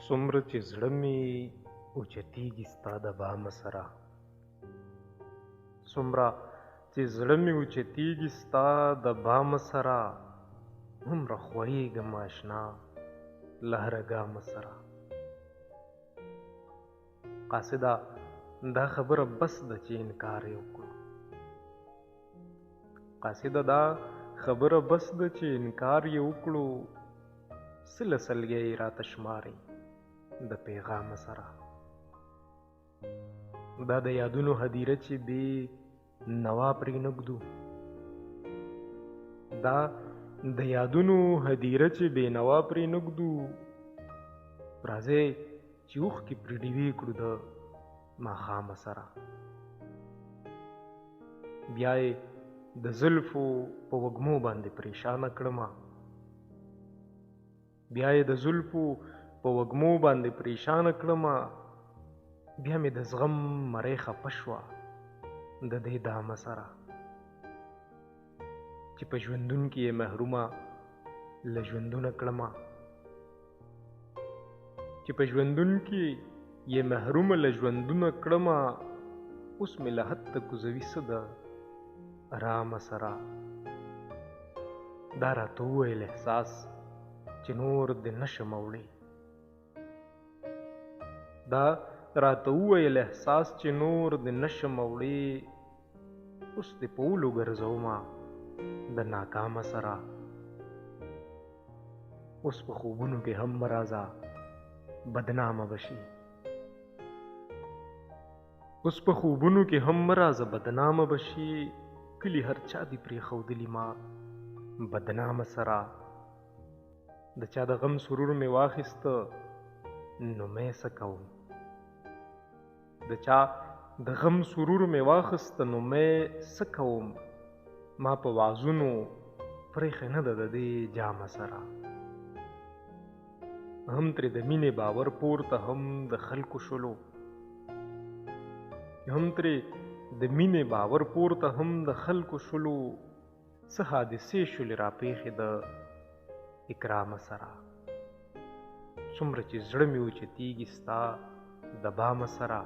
څومره چې زړه مې اوچتېږي ستا د بام سره، څومره چې زړه مې اوچتېږي ستا د بام سره، هومره ښویېږم اشنا له هره ګام سره. قاصده دا خبره بس ده چې انکار یې وکړو، قاصده دا خبره بس ده چې انکار یې وکړو، سله سلګۍ یې راته شماري د پیغام سره. دا د یادونو هدیره چې بې نوا پرې نږدو، دا د یادونو هدیره چې بې نوا پرې نږدو، راځئ چې اوښکې پرې ډیوې کړو د ماښامه سره. بیا یې د زلفو په وږمو باندې پریشانه کړمه، بیا یې د زلفو په وږمو باندې پریشانه کړمه، بیا مې د زغم مرۍ خفه شوه د دې دامه سره. چې په ژوندون کې یې محرومه له ژوندونه کړمه، چې په ژوندون کې یې محرومه له ژوندونه کړمه، اوس مې له حد کوزوي څه د ارامه سره. دا راته وویل احساس چې نور دې نشم وړی، دا راته وویل احساس چې نور دې نشم وړی، اوس دې په اولو ګرځومه د ناکامه سره. اوس په خوبونو کې هم مرازه بدنامه بشي، اوس په خوبونو کې هم مرازه بدنامه بشي، کلی هر چا دې پرېښودلي ما بدنامه سره. د چا د غم سرور مې واخیسته نو مې څه کوم، د چا د غم سرور مې واخیسته نو مې څه کوم، ما په وعظونو پرېښې نه ده د دې جامه سره. هم ترې د مینې باور پورته هم د خلکو شلو، هم ترې د مینې باور پورته هم د خلکو شلو، څه حادثې شولې راپېښې د اکرامه سره. څومره چې زړه مې اوچتېږي ستا د بامه سره،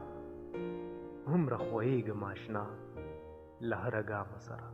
هومره ښویېږم اشنا له هره ګامه سره.